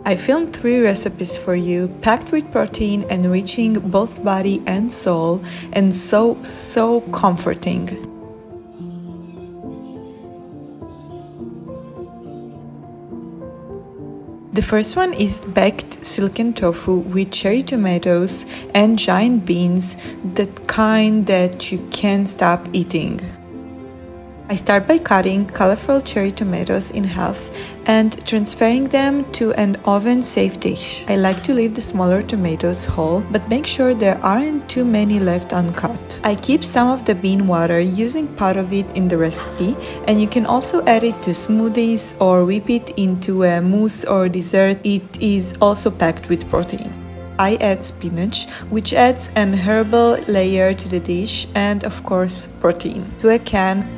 I filmed 3 recipes for you, packed with protein, enriching both body and soul, and so comforting. The first one is baked silken tofu with cherry tomatoes and giant beans, the kind that you can't stop eating. I start by cutting colorful cherry tomatoes in half and transferring them to an oven-safe dish. I like to leave the smaller tomatoes whole, but make sure there aren't too many left uncut. I keep some of the bean water, using part of it in the recipe, and you can also add it to smoothies or whip it into a mousse or dessert. It is also packed with protein. I add spinach, which adds an herbal layer to the dish, and of course protein. To a can,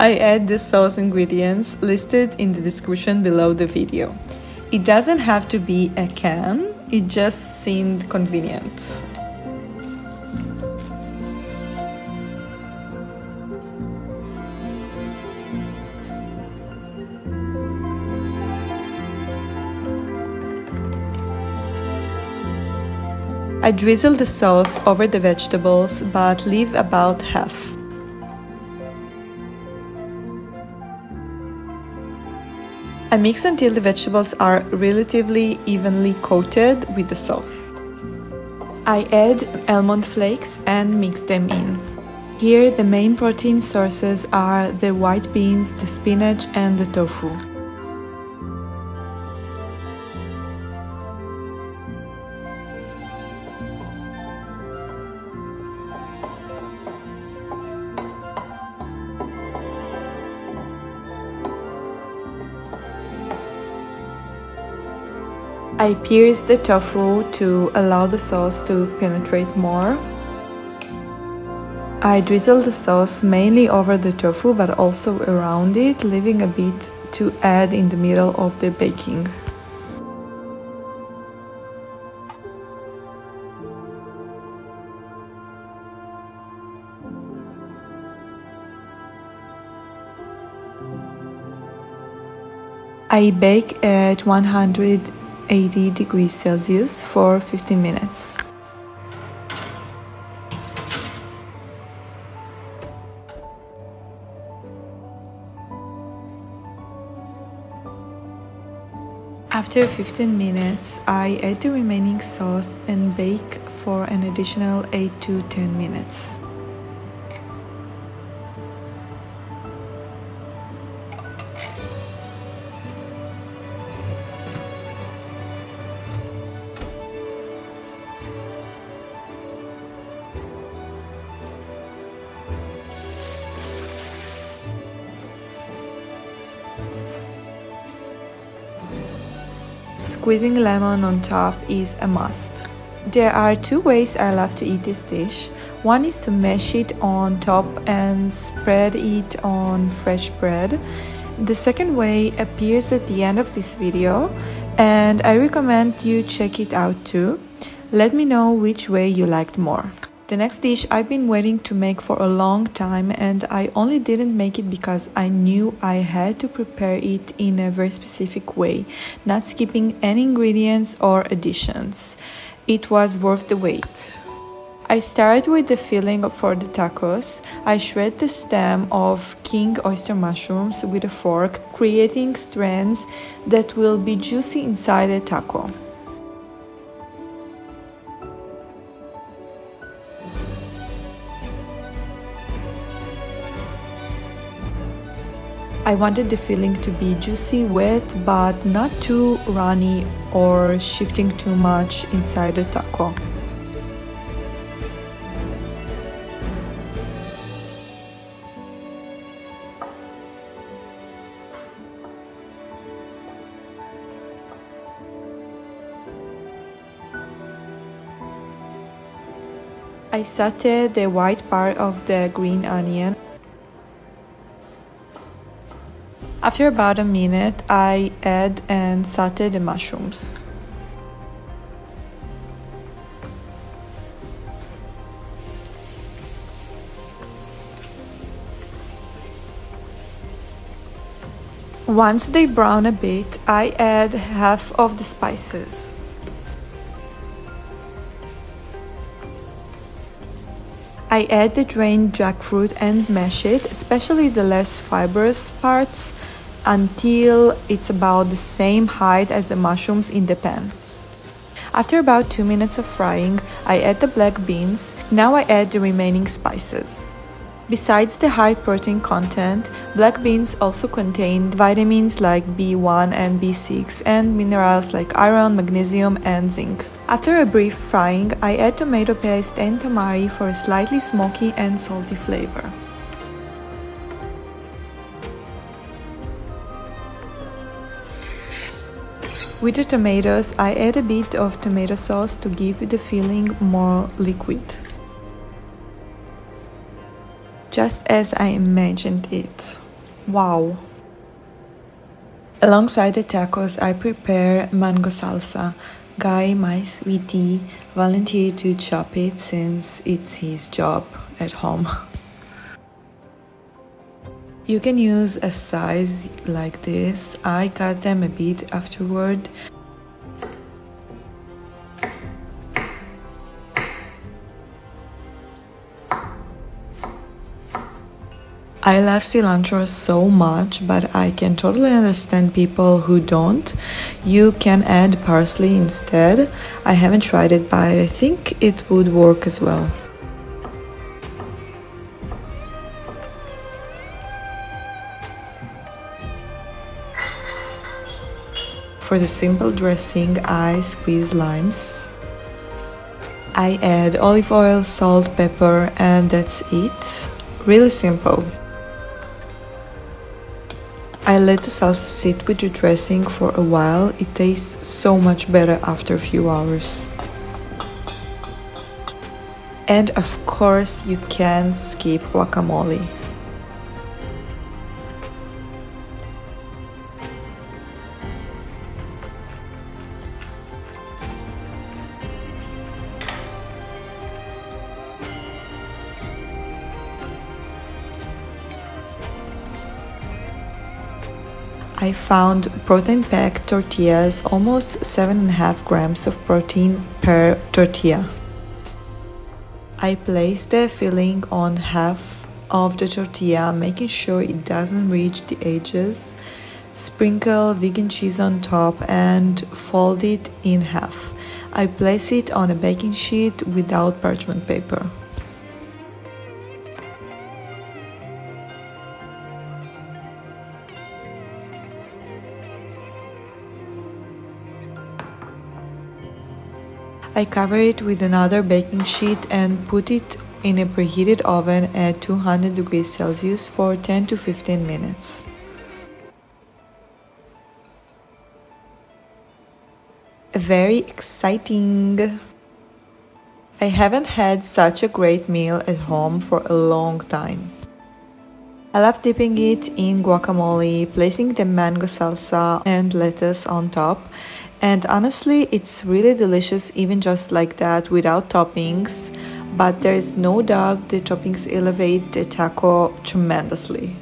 I add the sauce ingredients listed in the description below the video. It doesn't have to be a can, it just seemed convenient. I drizzle the sauce over the vegetables, but leave about half. I mix until the vegetables are relatively evenly coated with the sauce. I add almond flakes and mix them in. Here the main protein sources are the white beans, the spinach and the tofu. I pierce the tofu to allow the sauce to penetrate more. I drizzle the sauce mainly over the tofu but also around it, leaving a bit to add in the middle of the baking. I bake at 180 degrees Celsius for 15 minutes. After 15 minutes, I add the remaining sauce and bake for an additional 8 to 10 minutes. Squeezing lemon on top is a must. There are 2 ways I love to eat this dish. One is to mash it on top and spread it on fresh bread. The second way appears at the end of this video, and I recommend you check it out too. Let me know which way you liked more. The next dish I've been waiting to make for a long time, and I only didn't make it because I knew I had to prepare it in a very specific way, not skipping any ingredients or additions. It was worth the wait. I start with the filling for the tacos. I shred the stem of king oyster mushrooms with a fork, creating strands that will be juicy inside the taco. I wanted the filling to be juicy, wet, but not too runny or shifting too much inside the taco. I sauté the white part of the green onion. After about a minute, I add and sauté the mushrooms. Once they brown a bit, I add half of the spices. I add the drained jackfruit and mash it, especially the less fibrous parts, until it's about the same height as the mushrooms in the pan. After about 2 minutes of frying, I add the black beans. Now I add the remaining spices. Besides the high protein content, black beans also contain vitamins like B1 and B6 and minerals like iron, magnesium and zinc. After a brief frying, I add tomato paste and tamari for a slightly smoky and salty flavor. With the tomatoes, I add a bit of tomato sauce to give the filling more liquid. Just as I imagined it. Wow! Alongside the tacos, I prepare mango salsa. Guy, my sweetie, volunteered to chop it since it's his job at home. You can use a size like this. I cut them a bit afterward. I love cilantro so much, but I can totally understand people who don't. You can add parsley instead. I haven't tried it, but I think it would work as well. For the simple dressing, I squeeze limes. I add olive oil, salt, pepper, and that's it. Really simple. I let the salsa sit with the dressing for a while. It tastes so much better after a few hours. And of course, you can't skip guacamole. I found protein-packed tortillas, almost 7.5 grams of protein per tortilla. I place the filling on half of the tortilla, making sure it doesn't reach the edges. Sprinkle vegan cheese on top and fold it in half. I place it on a baking sheet without parchment paper. I cover it with another baking sheet and put it in a preheated oven at 200 degrees Celsius for 10 to 15 minutes. Very exciting! I haven't had such a great meal at home for a long time. I love dipping it in guacamole, placing the mango salsa and lettuce on top. And honestly, it's really delicious even just like that without toppings, but there is no doubt the toppings elevate the taco tremendously.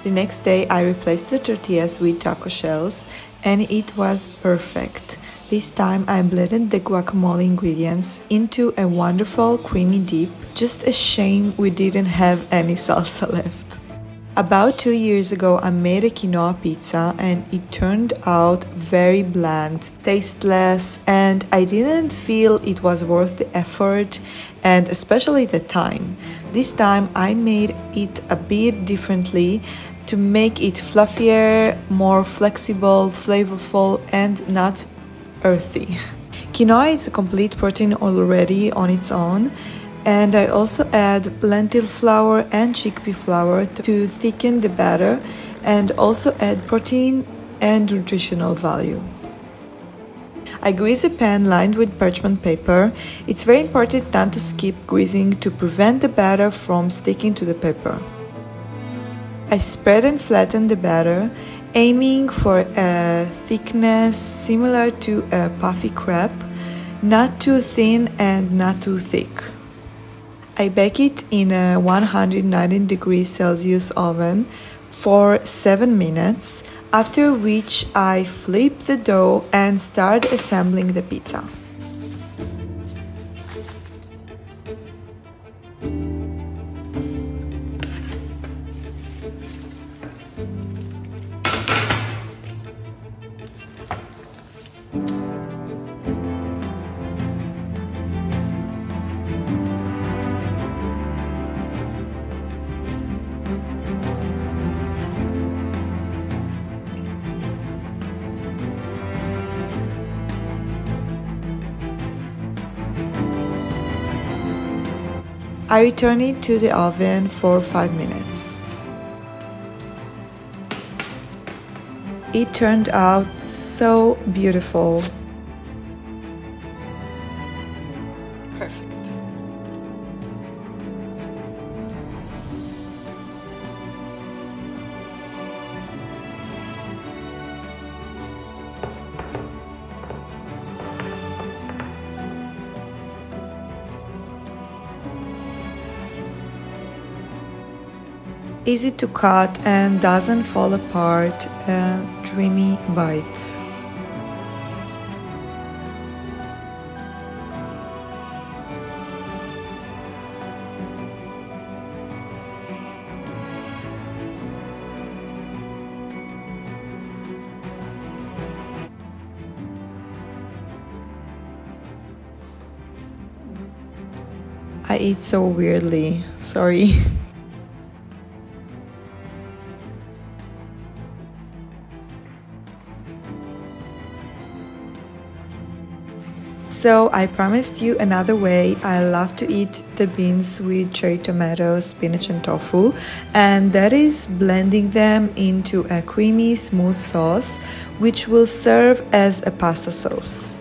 The next day I replaced the tortillas with taco shells and it was perfect. This time I blended the guacamole ingredients into a wonderful creamy dip. Just a shame we didn't have any salsa left. About 2 years ago I made a quinoa pizza and it turned out very bland, tasteless, and I didn't feel it was worth the effort and especially the time. This time I made it a bit differently to make it fluffier, more flexible, flavorful, and not earthy. Quinoa is a complete protein already on its own, and I also add lentil flour and chickpea flour to thicken the batter and also add protein and nutritional value. I grease a pan lined with parchment paper. It's very important not to skip greasing to prevent the batter from sticking to the paper. I spread and flatten the batter, aiming for a thickness similar to a puffy crepe, not too thin and not too thick. I bake it in a 190 degrees Celsius oven for 7 minutes, after which I flip the dough and start assembling the pizza. I return it to the oven for 5 minutes. It turned out so beautiful. Perfect. Easy to cut and doesn't fall apart, a dreamy bite. I eat so weirdly, sorry. So I promised you another way. I love to eat the beans with cherry tomatoes, spinach and tofu, and that is blending them into a creamy, smooth sauce, which will serve as a pasta sauce.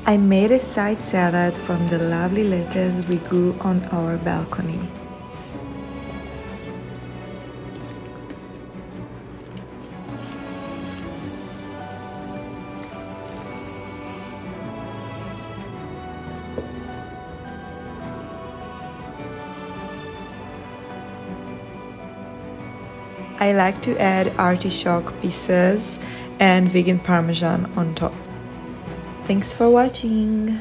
I made a side salad from the lovely lettuce we grew on our balcony. I like to add artichoke pieces and vegan parmesan on top. Thanks for watching!